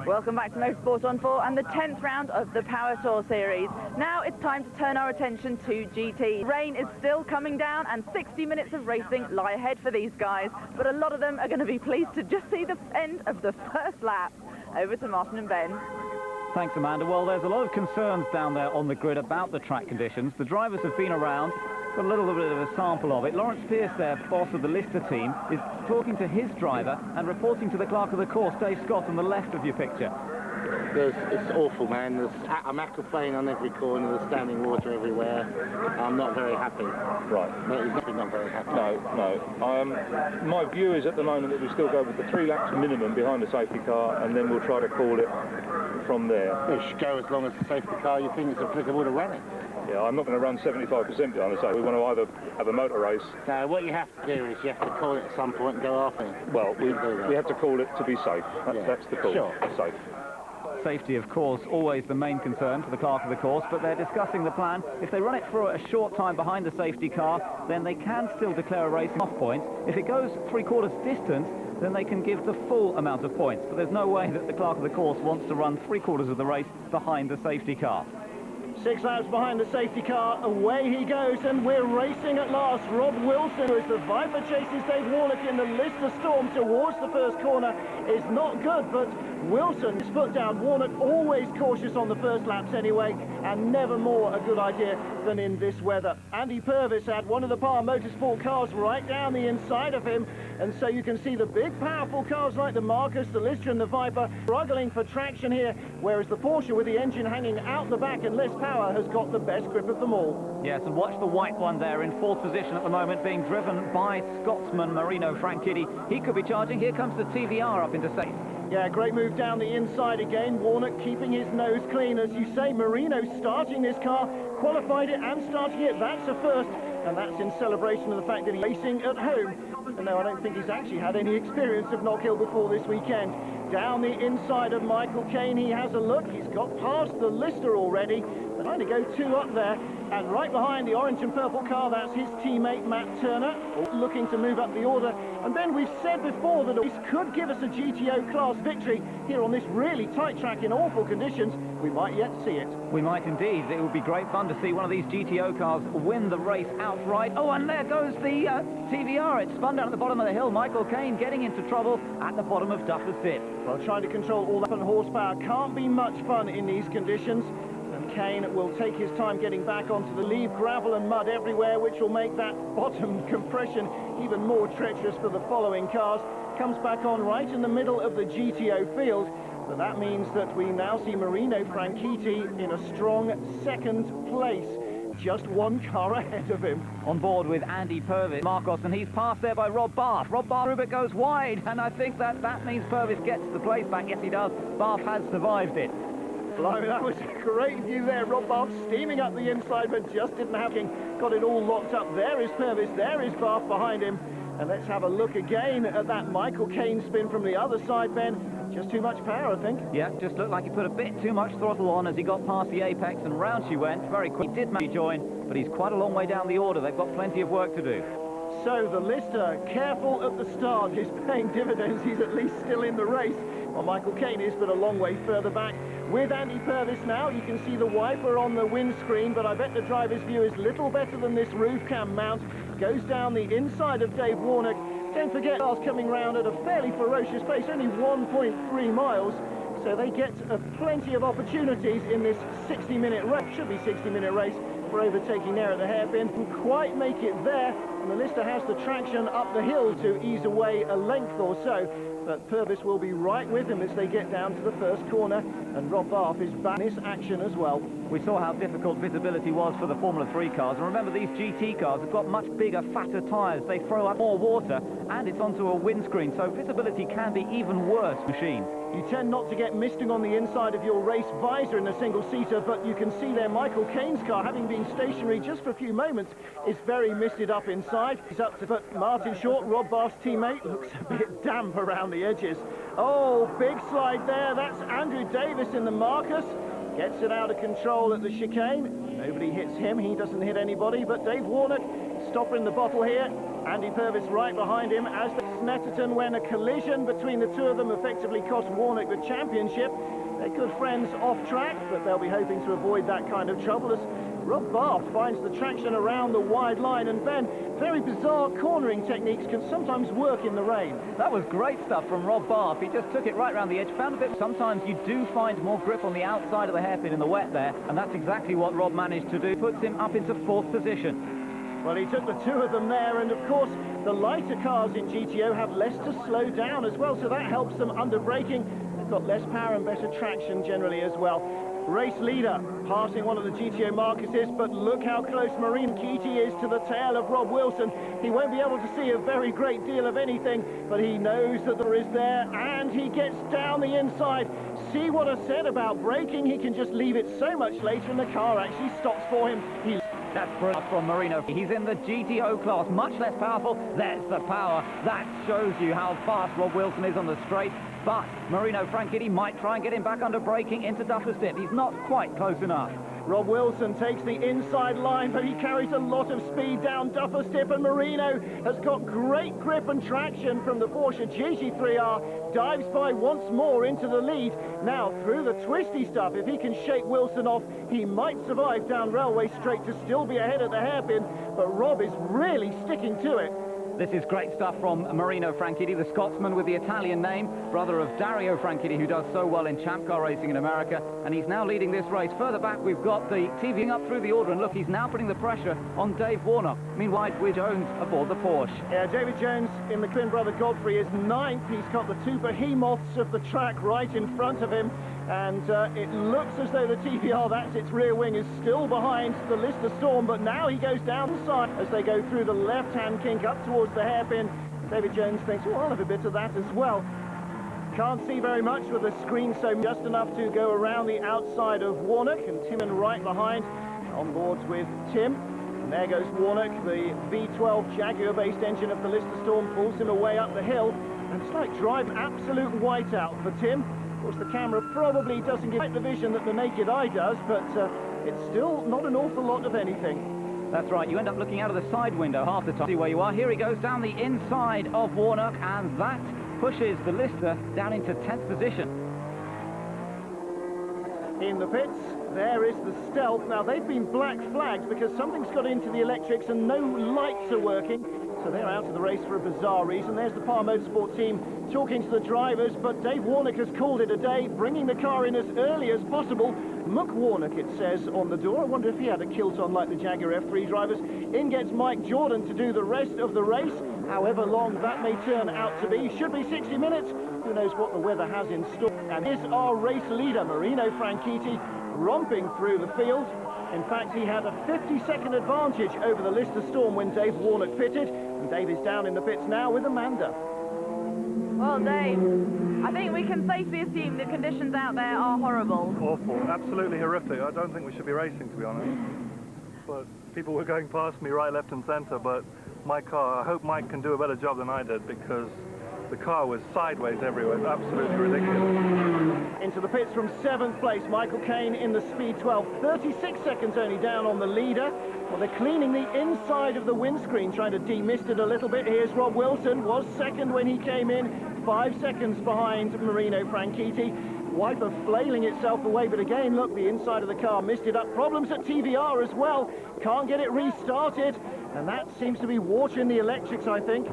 Welcome back to Motorsport on 4 and the 10th round of the Power Tour Series. Now it's time to turn our attention to GT. Rain is still coming down and 60 minutes of racing lie ahead for these guys, but a lot of them are going to be pleased to just see the end of the first lap. Over to Martin and Ben. Thanks, Amanda. Well, there's a lot of concerns down there on the grid about the track conditions. The drivers have been around, got a little bit of a sample of it. Lawrence Pierce, their boss of the Lister team, is talking to his driver and reporting to the clerk of the course, Dave Scott, on the left of your picture. It's awful, man. There's a aquaplane on every corner, there's standing water everywhere. I'm not very happy. Right. No, he's not very happy. No. My view is at the moment that we still go with the 3 laps minimum behind the safety car, and then we'll try to call it from there. You should go as long as the safety car you think is applicable to running. Yeah, I'm not going to run 75% behind the safety. We want to either have a motor race. No, what you have to do is you have to call it at some point and go after it. Well, we have to call it to be safe. That's the call. Sure. Safe. Safety, of course, always the main concern for the clerk of the course, but they're discussing the plan. If they run it for a short time behind the safety car, then they can still declare a racing off point. If it goes 3/4 distance, then they can give the full amount of points. But there's no way that the clerk of the course wants to run 3/4 of the race behind the safety car. 6 laps behind the safety car, away he goes, and we're racing at last. Rob Wilson, as the Viper chases Dave Warnock in the Lister Storm towards the first corner, is not good, but Wilson is foot down. Warnock always cautious on the first laps anyway, and never more a good idea than in this weather. Andy Purvis had one of the Power Motorsport cars right down the inside of him, and so you can see the big powerful cars like the Marcus, the Lister and the Viper struggling for traction here, whereas the Porsche with the engine hanging out the back and less power has got the best grip of them all. Yes, and watch the white one there in 4th position at the moment, being driven by Scotsman Marino Franchitti. He could be charging. Here comes the TVR up into safe. Yeah, great move down the inside again. Warnock keeping his nose clean. As you say, Marino starting this car, qualified it and starting it. That's a first, and that's in celebration of the fact that he's racing at home. And no, I don't think he's actually had any experience of Knockhill before this weekend. Down the inside of Michael Caine, he has a look. He's got past the Lister already. They're trying to go 2 up there. And right behind the orange and purple car, that's his teammate Matt Turner, looking to move up the order. And then we've said before that this could give us a GTO class victory here on this really tight track in awful conditions. We might yet see it. We might indeed. It would be great fun to see one of these GTO cars win the race outright. Oh, and there goes the TVR. It spun down at the bottom of the hill. Michael Caine getting into trouble at the bottom of Duffers Pit. Well, trying to control all that horsepower can't be much fun in these conditions. And Caine will take his time getting back onto the leave gravel and mud everywhere, which will make that bottom compression even more treacherous for the following cars. Comes back on right in the middle of the GTO field, but that means that we now see Marino Franchitti in a strong 2nd place, just 1 car ahead of him. On board with Andy Purvis, Marcos, and he's passed there by Rob Barth. Rob Barth, Rubik goes wide, and I think that means Purvis gets the place back. Yes, he does. Barth has survived it. Blimey, that was a great view there. Rob Barth steaming up the inside, but just didn't have it. Got it all locked up. There is Purvis, there is Barth behind him. And let's have a look again at that Michael Caine spin from the other side, Ben. Just too much power, I think. Yeah, just looked like he put a bit too much throttle on as he got past the apex, and round she went. Very quick. He did manage to join, but he's quite a long way down the order. They've got plenty of work to do. So the Lister, careful at the start, is paying dividends. He's at least still in the race. Well, Michael Caine is, but a long way further back. With Andy Purvis now, you can see the wiper on the windscreen, but I bet the driver's view is little better than this roof cam mount. Goes down the inside of Dave Warnock. Don't forget, cars coming round at a fairly ferocious pace, only 1.3 miles. So they get plenty of opportunities in this 60-minute race. Should be 60-minute race for overtaking there at the hairpin. Can quite make it there, and the Lister has the traction up the hill to ease away a length or so. But Purvis will be right with him as they get down to the first corner, and Rob Barth is back in this action as well. We saw how difficult visibility was for the Formula 3 cars, and remember these GT cars have got much bigger, fatter tyres. They throw up more water, and it's onto a windscreen, so visibility can be even worse machines. You tend not to get misting on the inside of your race visor in a single-seater, but you can see there Michael Caine's car, having been stationary just for a few moments, is very misted up inside. He's up to, but Martin Short, Rob Barth's teammate, looks a bit damp around the edges. Oh, big slide there. That's Andrew Davis in the Marcus. Gets it out of control at the chicane. Nobody hits him. He doesn't hit anybody, but Dave Warnock stopper in the bottle here. Andy Purvis right behind him as Snetterton, when a collision between the two of them effectively cost Warnock the championship. They're good friends off track, but they'll be hoping to avoid that kind of trouble as Rob Bath finds the traction around the wide line. And Ben, very bizarre cornering techniques can sometimes work in the rain. That was great stuff from Rob Bath. He just took it right around the edge, found a bit. Sometimes you do find more grip on the outside of the hairpin in the wet there, and that's exactly what Rob managed to do. Puts him up into 4th position. Well, he took the two of them there, and of course the lighter cars in GTO have less to slow down as well, so that helps them under braking. They've got less power and better traction generally as well. Race leader passing one of the GTO Marcuses, but look how close Marino Franchitti is to the tail of Rob Wilson. He won't be able to see a very great deal of anything, but he knows that there is there, and he gets down the inside. See what I said about braking? He can just leave it so much later, and the car actually stops for him. That's brilliant from Marino. He's in the GTO class, much less powerful. There's the power. That shows you how fast Rob Wilson is on the straight. But Marino Franchitti might try and get him back under braking into Duffer's Dip. He's not quite close enough. Rob Wilson takes the inside line, but he carries a lot of speed down Duffer's Dip, and Marino has got great grip and traction from the Porsche GT3R, dives by once more into the lead. Now, through the twisty stuff, if he can shake Wilson off, he might survive down Railway Straight to still be ahead at the hairpin, but Rob is really sticking to it. This is great stuff from Marino Franchitti, the Scotsman with the Italian name, brother of Dario Franchitti, who does so well in Champ Car racing in America, and he's now leading this race. Further back, we've got the TVing up through the order, and look, he's now putting the pressure on Dave Warnock. Meanwhile, with Jones aboard the Porsche. Yeah, David Jones in the twin brother Godfrey is 9th. He's got the two behemoths of the track right in front of him, and it looks as though the TVR, that's its rear wing, is still behind the Lister Storm, but now he goes down the side as they go through the left-hand kink up towards the hairpin. David Jones thinks, well, I'll have a bit of that as well. Can't see very much with the screen, so just enough to go around the outside of Warnock, and Tim right behind, on board with Tim. And there goes Warnock, the V12 Jaguar-based engine of the Lister Storm pulls him away up the hill, and it's like driving absolute whiteout for Tim. Of course, the camera probably doesn't give the vision that the naked eye does, but it's still not an awful lot of anything. That's right, you end up looking out of the side window half the time. See where you are. Here he goes down the inside of Warnock, and that pushes the Lister down into 10th position. In the pits, there is the Stealth. Now, they've been black flagged because something's got into the electrics and no lights are working. So they're out of the race for a bizarre reason. There's the Power Motorsport team talking to the drivers, but Dave Warnock has called it a day, bringing the car in as early as possible. Muck Warnock, it says on the door. I wonder if he had a kilt on like the Jaguar F3 drivers. In gets Mike Jordan to do the rest of the race, however long that may turn out to be. Should be 60 minutes. Who knows what the weather has in store. And here's our race leader, Marino Franchitti, romping through the field. In fact, he had a 50-second advantage over the Lister Storm when Dave Warnock pitted, and Dave is down in the pits now with Amanda. Well, Dave, I think we can safely assume the conditions out there are horrible. Awful, absolutely horrific. I don't think we should be racing, to be honest. But people were going past me right, left and centre, but my car, I hope Mike can do a better job than I did, because the car was sideways everywhere. It's absolutely ridiculous. Into the pits from 7th place, Michael Caine in the Speed 12, 36 seconds only down on the leader. Well, they're cleaning the inside of the windscreen, trying to demist it a little bit. Here's Rob Wilson, was second when he came in, 5 seconds behind Marino Franchitti. Wiper flailing itself away, but again, look, the inside of the car missed it up. Problems at TVR as well. Can't get it restarted, and that seems to be water in the electrics, I think.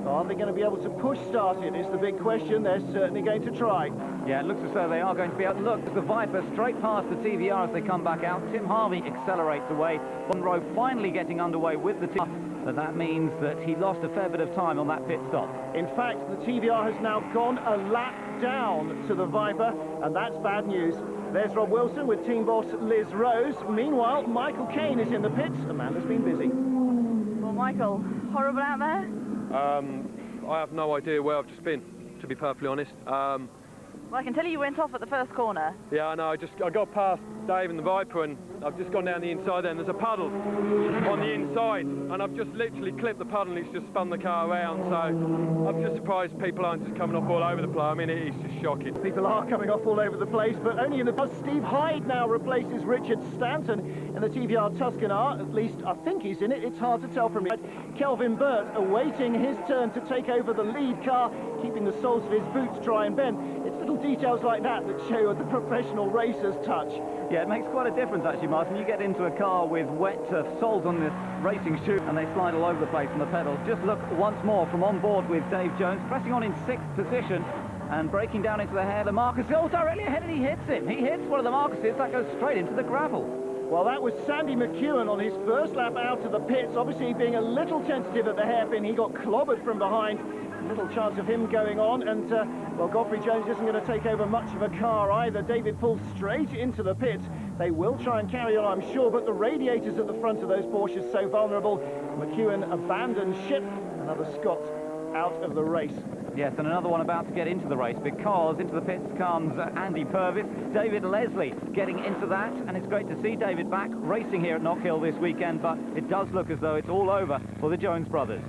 Are they going to be able to push start it is the big question. They're certainly going to try. Yeah, it looks as though they are going to be able to look at the Viper straight past the TVR as they come back out. Tim Harvey accelerates away. One row finally getting underway with the team. But that means that he lost a fair bit of time on that pit stop. In fact, the TVR has now gone a lap down to the Viper, and that's bad news. There's Rob Wilson with team boss Liz Rose. Meanwhile, Michael Caine is in the pits. Amanda's been busy. Well, Michael, horrible out there? I have no idea where I've just been, to be perfectly honest. Well, I can tell you went off at the first corner. Yeah, I know. I got past Dave and the Viper, and I've just gone down the inside there, and there's a puddle on the inside, and I've just literally clipped the puddle, and it's just spun the car around. So I'm just surprised people aren't just coming off all over the place. I mean, it's just shocking. People are coming off all over the place, but only in the bus. Steve Hyde now replaces Richard Stanton in the TVR Tuscany. At least I think he's in it. It's hard to tell from here. Kelvin Burt awaiting his turn to take over the lead car, keeping the soles of his boots dry and bent. It's little details like that that show the professional racer's touch. Yeah, it makes quite a difference actually, Martin. You get into a car with wet soles on the racing shoe and they slide all over the place on the pedals. Just look once more from on board with Dave Jones, pressing on in 6th position and breaking down into the hair of Marcus. Oh, directly ahead, and he hits him. He hits one of the Marcuses. That goes straight into the gravel. Well, that was Sandy McEwen on his first lap out of the pits, obviously being a little tentative at the hairpin. He got clobbered from behind. Little chance of him going on, and well, Godfrey Jones isn't going to take over much of a car either. David pulls straight into the pits. They will try and carry on, I'm sure, but the radiators at the front of those Porsches so vulnerable. McEwen abandons ship. Another Scot out of the race. Yes, and another one about to get into the race, because into the pits comes Andy Purvis. David Leslie getting into that, and it's great to see David back racing here at Knockhill this weekend, but it does look as though it's all over for the Jones brothers.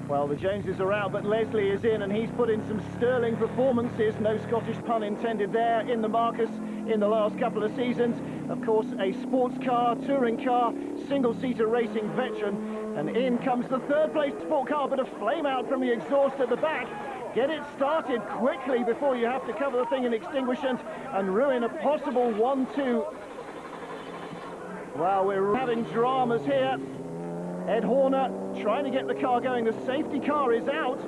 Well, the Joneses are out, but Leslie is in, and he's put in some sterling performances, no Scottish pun intended there, in the Marcus in the last couple of seasons. Of course, a sports car, touring car, single-seater racing veteran, and in comes the third-place sport car, but a flame out from the exhaust at the back. Get it started quickly before you have to cover the thing in extinguishant and ruin a possible 1-2. Well, we're having dramas here. Ed Horner trying to get the car going. The safety car is out.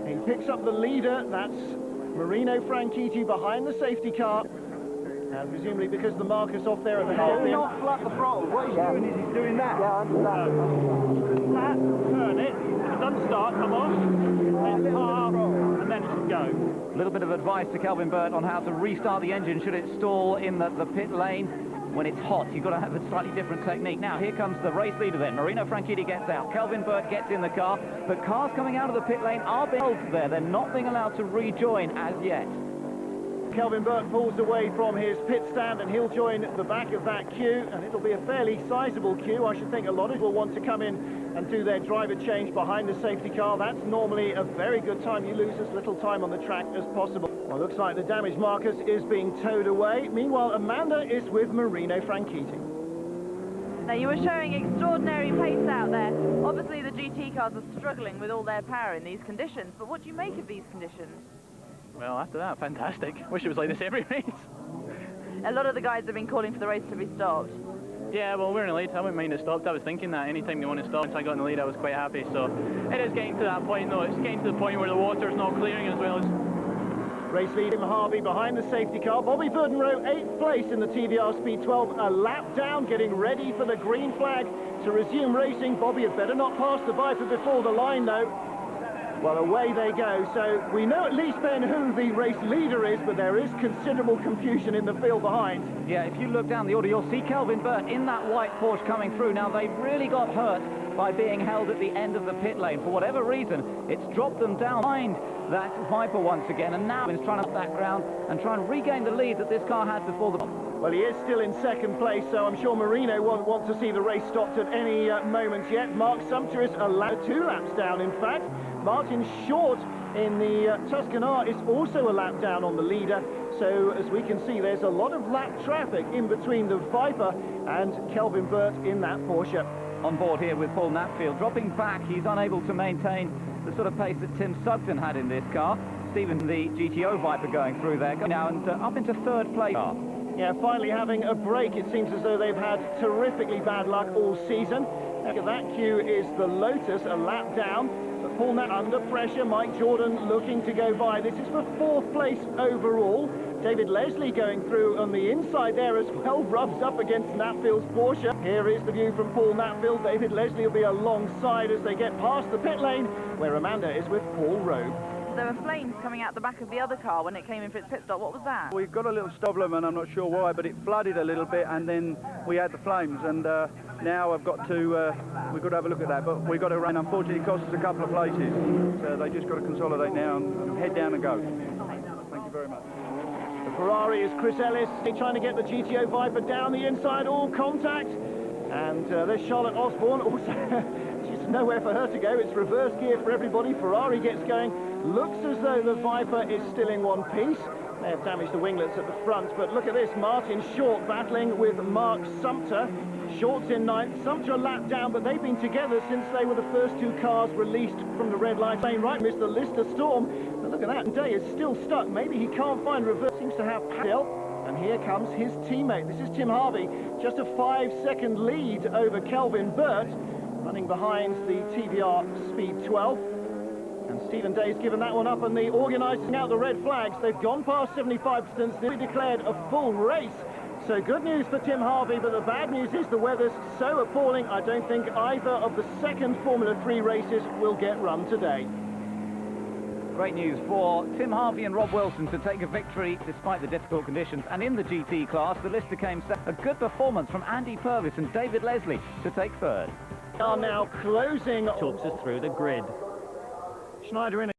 He picks up the leader. That's Marino Franchitti behind the safety car. And presumably because the Marcus off there at the hairpin. Not flat the throttle. What he's doing is he's doing that. Yeah, I understand. Flat, turn it. If it doesn't start, come off. Then half, and then it should go. A little bit of advice to Kelvin Burt on how to restart the engine should it stall in the pit lane. When it's hot, you've got to have a slightly different technique. Now, here comes the race leader then. Marino Franchitti gets out. Kelvin Burt gets in the car. But cars coming out of the pit lane are being held there. They're not being allowed to rejoin as yet. Kelvin Burt pulls away from his pit stand, and he'll join the back of that queue, and it'll be a fairly sizable queue. I should think a lot of people will want to come in and do their driver change behind the safety car. That's normally a very good time. You lose as little time on the track as possible. Well, looks like the damaged Marcus is being towed away. Meanwhile, Amanda is with Marino Franchitti. Now, you were showing extraordinary pace out there. Obviously, the GT cars are struggling with all their power in these conditions, but what do you make of these conditions? Well, after that, fantastic. Wish it was like this every race. A lot of the guys have been calling for the race to be stopped. Yeah, well, we're in the lead. I wouldn't mind it stopped. I was thinking that anytime they want to stop, once I got in the lead, I was quite happy. So it is getting to that point, though. It's getting to the point where the water's not clearing as well. Race lead Tim Harvey behind the safety car. Bobby Verdenroe 8th place in the TVR Speed 12, a lap down, getting ready for the green flag to resume racing. Bobby had better not pass the Viper before the line, though. Well, away they go. So we know at least then who the race leader is, but there is considerable confusion in the field behind. Yeah, if you look down the order, you'll see Kelvin Burt in that white Porsche coming through. Now, they've really got hurt by being held at the end of the pit lane. For whatever reason, it's dropped them down behind that Viper once again, and now he's trying to back ground and try and regain the lead that this car had before the... Well, he is still in second place, so I'm sure Marino won't want to see the race stopped at any moment yet. Mark Sumter is allowed 2 laps down, in fact. Martin Short in the Tuscany is also a lap down on the leader. So, as we can see, there's a lot of lap traffic in between the Viper and Kelvin Burt in that Porsche. On board here with Paul Knapfield. Dropping back, he's unable to maintain the sort of pace that Tim Sugden had in this car. Stephen, the GTO Viper, going through there now and up into 3rd place. Yeah, finally having a break. It seems as though they've had terrifically bad luck all season. That queue is the Lotus, a lap down. But Paul Knapp under pressure. Mike Jordan looking to go by. This is for 4th place overall. David Leslie going through on the inside there as well, rubs up against Knapfield's Porsche. Here is the view from Paul Knapfield. David Leslie will be alongside as they get past the pit lane, where Amanda is with Paul Rowe. There were flames coming out the back of the other car when it came in for its pit stop. What was that? We've got a little problem, and I'm not sure why, but it flooded a little bit, and then we had the flames, and now we've got to have a look at that, but we've got to run. Unfortunately, it cost us a couple of places, so they just got to consolidate now and head down and go. Thank you. you very much. The Ferrari is Chris Ellis trying to get the GTO Viper down the inside, all contact. And there's Charlotte Osborne, also she's nowhere for her to go. It's reverse gear for everybody. Ferrari gets going. Looks as though the Viper is still in one piece. They have damaged the winglets at the front, but look at this, Martin Short battling with Mark Sumpter. Short's in ninth, Sumpter a lap down, but they've been together since they were the first two cars released from the red light lane. Right, Mr. Lister Storm, but look at that, Day is still stuck. Maybe he can't find reverse, seems to have still. And here comes his teammate. This is Tim Harvey, just a 5-second lead over Kelvin Burt, running behind the TVR Speed 12. And Stephen Day's given that one up, and the organisers out the red flags. They've gone past 75%, they declared a full race. So good news for Tim Harvey, but the bad news is the weather's so appalling, I don't think either of the second Formula 3 races will get run today. Great news for Tim Harvey and Rob Wilson to take a victory despite the difficult conditions. And in the GT class, the list came a good performance from Andy Purvis and David Leslie to take third. Are now closing. Talks us through the grid. Schneider in